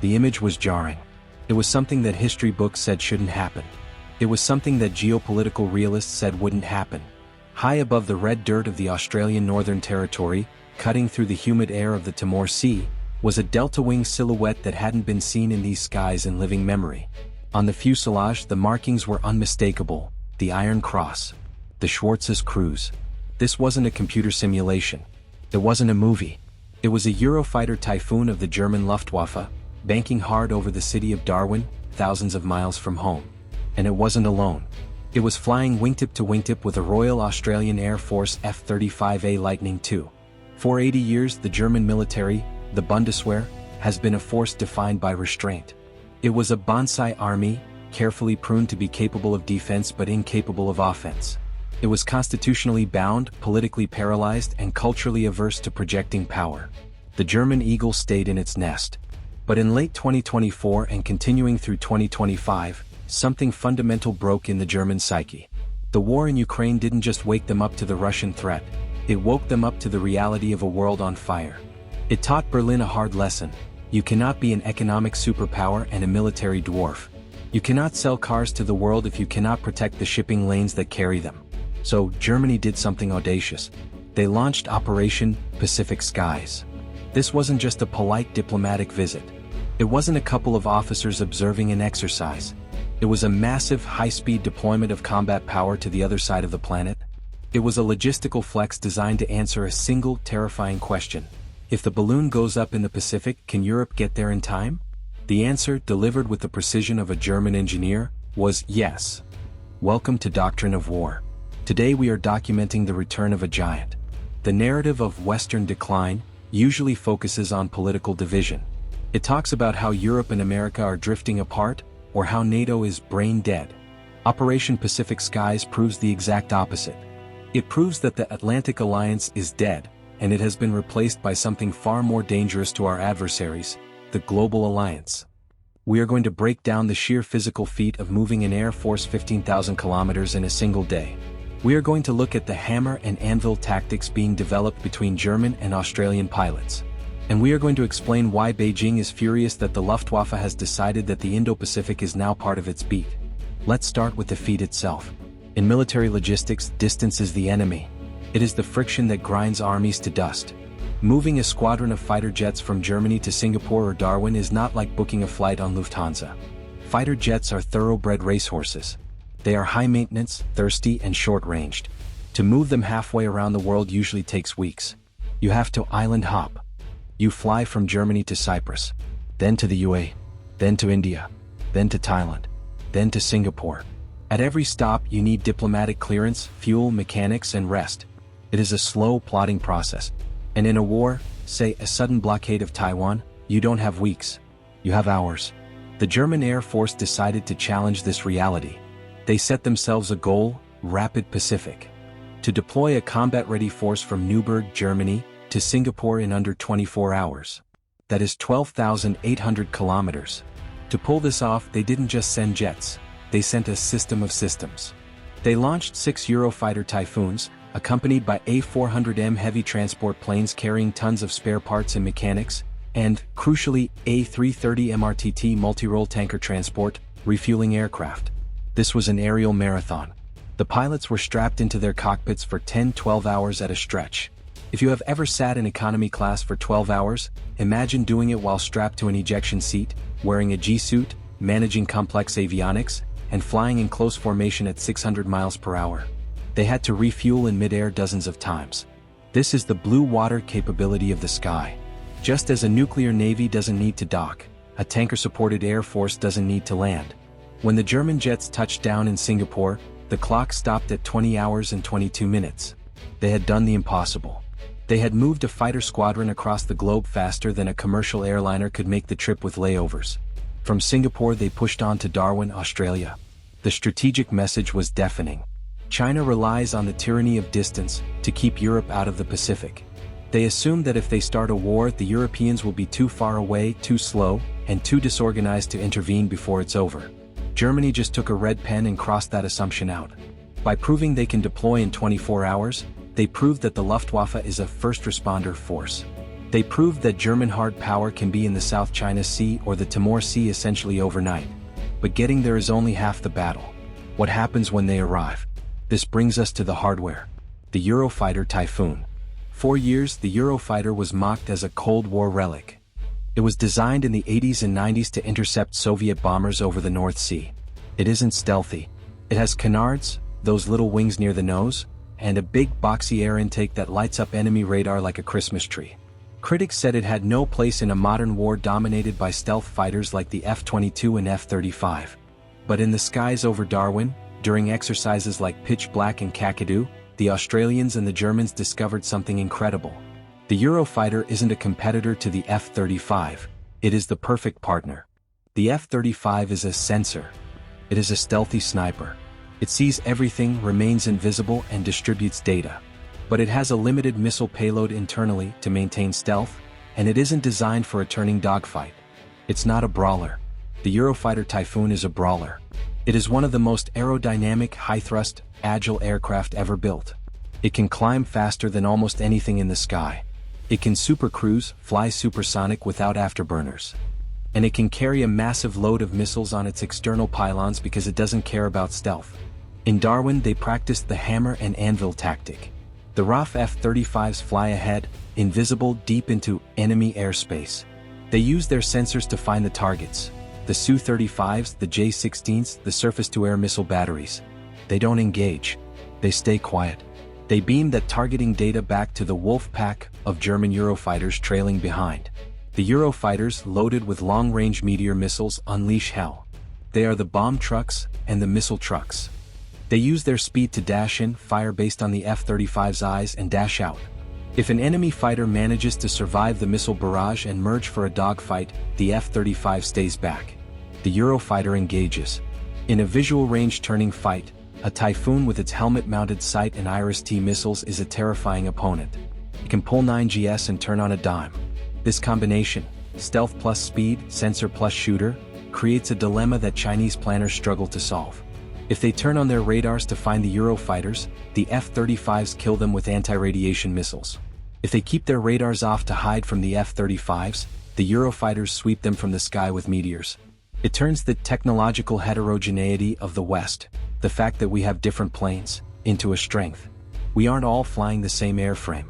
The image was jarring. It was something that history books said shouldn't happen. It was something that geopolitical realists said wouldn't happen. High above the red dirt of the Australian Northern Territory, cutting through the humid air of the Timor Sea, was a delta-wing silhouette that hadn't been seen in these skies in living memory. On the fuselage, the markings were unmistakable: the Iron Cross, the Schwarzes Kreuz. This wasn't a computer simulation. It wasn't a movie. It was a Eurofighter Typhoon of the German Luftwaffe, banking hard over the city of Darwin, thousands of miles from home. And it wasn't alone. It was flying wingtip to wingtip with a Royal Australian Air Force F-35A Lightning II. For 80 years, the German military, the Bundeswehr, has been a force defined by restraint. It was a bonsai army, carefully pruned to be capable of defense but incapable of offense. It was constitutionally bound, politically paralyzed, and culturally averse to projecting power. The German eagle stayed in its nest. But in late 2024 and continuing through 2025, something fundamental broke in the German psyche. The war in Ukraine didn't just wake them up to the Russian threat, it woke them up to the reality of a world on fire. It taught Berlin a hard lesson: you cannot be an economic superpower and a military dwarf. You cannot sell cars to the world if you cannot protect the shipping lanes that carry them. So, Germany did something audacious. They launched Operation Pacific Skies. This wasn't just a polite diplomatic visit. It wasn't a couple of officers observing an exercise. It was a massive, high-speed deployment of combat power to the other side of the planet. It was a logistical flex designed to answer a single, terrifying question. If the balloon goes up in the Pacific, can Europe get there in time? The answer, delivered with the precision of a German engineer, was yes. Welcome to Doctrine of War. Today we are documenting the return of a giant. The narrative of Western decline usually focuses on political division. It talks about how Europe and America are drifting apart, or how NATO is brain dead. Operation Pacific Skies proves the exact opposite. It proves that the Atlantic Alliance is dead, and it has been replaced by something far more dangerous to our adversaries: the Global Alliance. We are going to break down the sheer physical feat of moving an Air Force 15,000 kilometers in a single day. We are going to look at the hammer and anvil tactics being developed between German and Australian pilots. And we are going to explain why Beijing is furious that the Luftwaffe has decided that the Indo-Pacific is now part of its beat. Let's start with the feat itself. In military logistics, distance is the enemy. It is the friction that grinds armies to dust. Moving a squadron of fighter jets from Germany to Singapore or Darwin is not like booking a flight on Lufthansa. Fighter jets are thoroughbred racehorses. They are high-maintenance, thirsty, and short-ranged. To move them halfway around the world usually takes weeks. You have to island hop. You fly from Germany to Cyprus, then to the UAE, then to India, then to Thailand, then to Singapore. At every stop you need diplomatic clearance, fuel, mechanics, and rest. It is a slow, plodding process. And in a war, say a sudden blockade of Taiwan, you don't have weeks. You have hours. The German Air Force decided to challenge this reality. They set themselves a goal: Rapid Pacific. To deploy a combat-ready force from Newburgh, Germany, to Singapore in under 24 hours. That is 12,800 kilometers. To pull this off, they didn't just send jets, they sent a system of systems. They launched 6 Eurofighter Typhoons, accompanied by A400M heavy transport planes carrying tons of spare parts and mechanics, and, crucially, A330 MRTT multi-role tanker transport, refueling aircraft. This was an aerial marathon. The pilots were strapped into their cockpits for 10-12 hours at a stretch. If you have ever sat in economy class for 12 hours, imagine doing it while strapped to an ejection seat, wearing a G-suit, managing complex avionics, and flying in close formation at 600 miles per hour. They had to refuel in midair dozens of times. This is the blue water capability of the sky. Just as a nuclear navy doesn't need to dock, a tanker-supported air force doesn't need to land. When the German jets touched down in Singapore, the clock stopped at 20 hours and 22 minutes. They had done the impossible. They had moved a fighter squadron across the globe faster than a commercial airliner could make the trip with layovers. From Singapore they pushed on to Darwin, Australia. The strategic message was deafening. China relies on the tyranny of distance to keep Europe out of the Pacific. They assume that if they start a war, the Europeans will be too far away, too slow, and too disorganized to intervene before it's over. Germany just took a red pen and crossed that assumption out. By proving they can deploy in 24 hours, they proved that the Luftwaffe is a first responder force. They proved that German hard power can be in the South China Sea or the Timor Sea essentially overnight. But getting there is only half the battle. What happens when they arrive? This brings us to the hardware. The Eurofighter Typhoon. For years, the Eurofighter was mocked as a Cold War relic. It was designed in the 80s and 90s to intercept Soviet bombers over the North Sea. It isn't stealthy. It has canards, those little wings near the nose, and a big boxy air intake that lights up enemy radar like a Christmas tree. Critics said it had no place in a modern war dominated by stealth fighters like the F-22 and F-35. But in the skies over Darwin, during exercises like Pitch Black and Kakadu, the Australians and the Germans discovered something incredible. The Eurofighter isn't a competitor to the F-35, it is the perfect partner. The F-35 is a sensor. It is a stealthy sniper. It sees everything, remains invisible, and distributes data. But it has a limited missile payload internally to maintain stealth, and it isn't designed for a turning dogfight. It's not a brawler. The Eurofighter Typhoon is a brawler. It is one of the most aerodynamic, high-thrust, agile aircraft ever built. It can climb faster than almost anything in the sky. It can supercruise, fly supersonic without afterburners. And it can carry a massive load of missiles on its external pylons because it doesn't care about stealth. In Darwin, they practiced the hammer and anvil tactic. The RAF F-35s fly ahead, invisible deep into enemy airspace. They use their sensors to find the targets. The Su-35s, the J-16s, the surface-to-air missile batteries. They don't engage. They stay quiet. They beam that targeting data back to the wolf pack of German Eurofighters trailing behind. The Eurofighters, loaded with long-range Meteor missiles, unleash hell. They are the bomb trucks and the missile trucks. They use their speed to dash in, fire based on the F-35's eyes, and dash out. If an enemy fighter manages to survive the missile barrage and merge for a dogfight, the F-35 stays back. The Eurofighter engages. In a visual range turning fight, a Typhoon with its helmet-mounted sight and Iris-T missiles is a terrifying opponent. It can pull 9GS and turn on a dime. This combination, stealth plus speed, sensor plus shooter, creates a dilemma that Chinese planners struggle to solve. If they turn on their radars to find the Eurofighters, the F-35s kill them with anti-radiation missiles. If they keep their radars off to hide from the F-35s, the Eurofighters sweep them from the sky with meteors. It turns the technological heterogeneity of the West, the fact that we have different planes, into a strength. We aren't all flying the same airframe.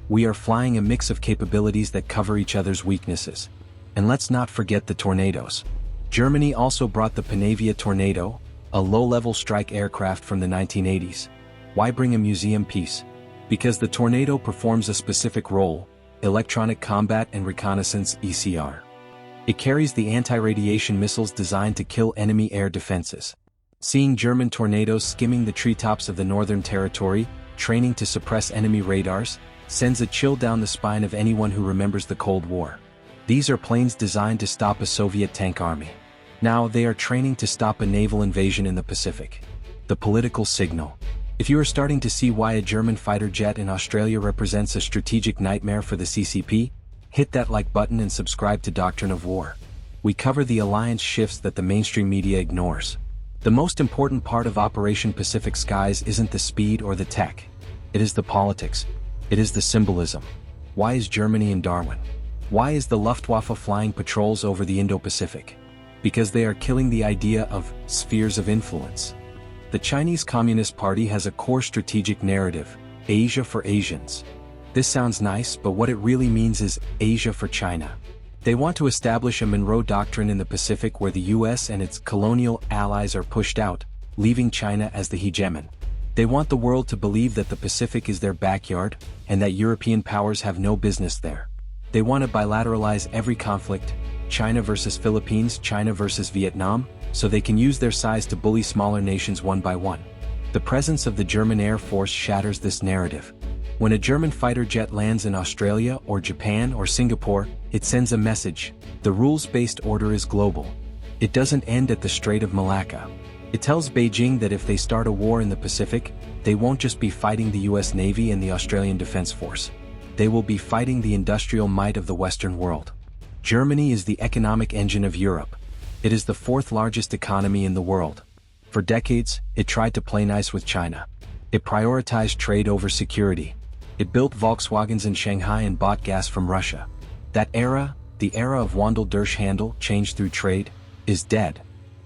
We are flying a mix of capabilities that cover each other's weaknesses. And let's not forget the tornadoes. Germany also brought the Panavia Tornado, a low-level strike aircraft from the 1980s. Why bring a museum piece? Because the Tornado performs a specific role, electronic combat and reconnaissance (ECR). It carries the anti-radiation missiles designed to kill enemy air defenses. Seeing German Tornadoes skimming the treetops of the Northern Territory, training to suppress enemy radars, sends a chill down the spine of anyone who remembers the Cold War. These are planes designed to stop a Soviet tank army. Now they are training to stop a naval invasion in the Pacific. The political signal. If you are starting to see why a German fighter jet in Australia represents a strategic nightmare for the CCP, hit that like button and subscribe to Doctrine of War. We cover the alliance shifts that the mainstream media ignores. The most important part of Operation Pacific Skies isn't the speed or the tech. It is the politics. It is the symbolism. Why is Germany in Darwin? Why is the Luftwaffe flying patrols over the Indo-Pacific? Because they are killing the idea of spheres of influence. The Chinese Communist Party has a core strategic narrative, Asia for Asians. This sounds nice, but what it really means is Asia for China. They want to establish a Monroe Doctrine in the Pacific where the US and its colonial allies are pushed out, leaving China as the hegemon. They want the world to believe that the Pacific is their backyard, and that European powers have no business there. They want to bilateralize every conflict, China versus Philippines, China versus Vietnam, so they can use their size to bully smaller nations one by one. The presence of the German Air Force shatters this narrative. When a German fighter jet lands in Australia or Japan or Singapore, it sends a message: the rules-based order is global. It doesn't end at the Strait of Malacca. It tells Beijing that if they start a war in the Pacific, they won't just be fighting the US Navy and the Australian Defense Force. They will be fighting the industrial might of the Western world. Germany is the economic engine of Europe. It is the fourth largest economy in the world. For decades, it tried to play nice with China. It prioritized trade over security. It built Volkswagens in Shanghai and bought gas from Russia. That era, the era of Wandel durch Handel, change through trade, is dead.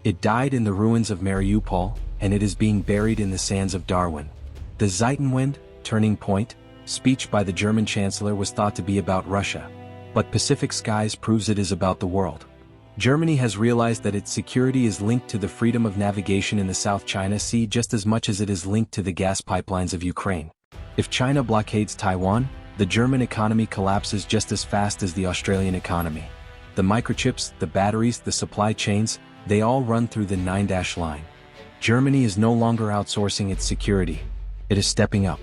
It died in the ruins of Mariupol, and it is being buried in the sands of Darwin. The Zeitenwende, turning point, speech by the German Chancellor was thought to be about Russia. But Pacific Skies proves it is about the world. Germany has realized that its security is linked to the freedom of navigation in the South China Sea just as much as it is linked to the gas pipelines of Ukraine. If China blockades Taiwan, the German economy collapses just as fast as the Australian economy. The microchips, the batteries, the supply chains, they all run through the 9-dash line. Germany is no longer outsourcing its security. It is stepping up.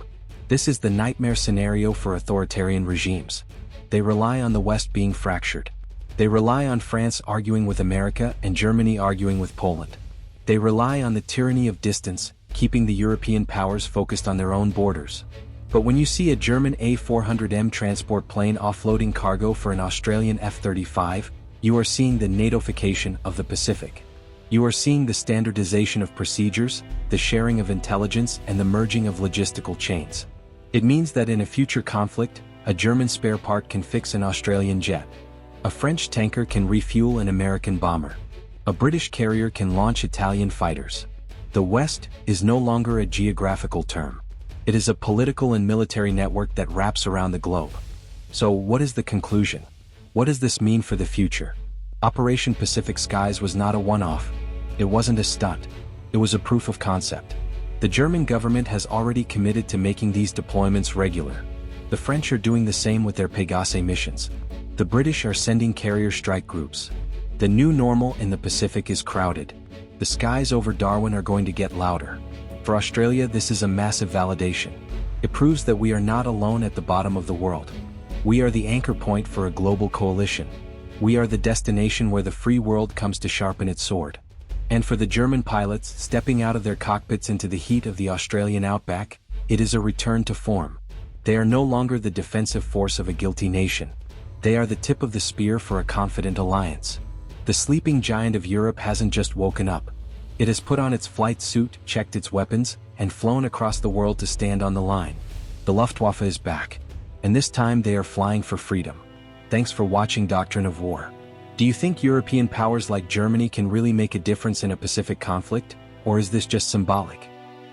This is the nightmare scenario for authoritarian regimes. They rely on the West being fractured. They rely on France arguing with America and Germany arguing with Poland. They rely on the tyranny of distance, keeping the European powers focused on their own borders. But when you see a German A400M transport plane offloading cargo for an Australian F-35, you are seeing the NATOification of the Pacific. You are seeing the standardization of procedures, the sharing of intelligence, and the merging of logistical chains. It means that in a future conflict, a German spare part can fix an Australian jet. A French tanker can refuel an American bomber. A British carrier can launch Italian fighters. The West is no longer a geographical term. It is a political and military network that wraps around the globe. So what is the conclusion? What does this mean for the future? Operation Pacific Skies was not a one-off. It wasn't a stunt. It was a proof of concept. The German government has already committed to making these deployments regular. The French are doing the same with their Pegasus missions. The British are sending carrier strike groups. The new normal in the Pacific is crowded. The skies over Darwin are going to get louder. For Australia, this is a massive validation. It proves that we are not alone at the bottom of the world. We are the anchor point for a global coalition. We are the destination where the free world comes to sharpen its sword. And for the German pilots stepping out of their cockpits into the heat of the Australian outback, it is a return to form. They are no longer the defensive force of a guilty nation. They are the tip of the spear for a confident alliance. The sleeping giant of Europe hasn't just woken up. It has put on its flight suit, checked its weapons, and flown across the world to stand on the line. The Luftwaffe is back. And this time they are flying for freedom. Thanks for watching Doctrine of War. Do you think European powers like Germany can really make a difference in a Pacific conflict, or is this just symbolic?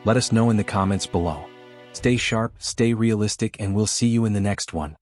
Let us know in the comments below. Stay sharp, stay realistic, and we'll see you in the next one.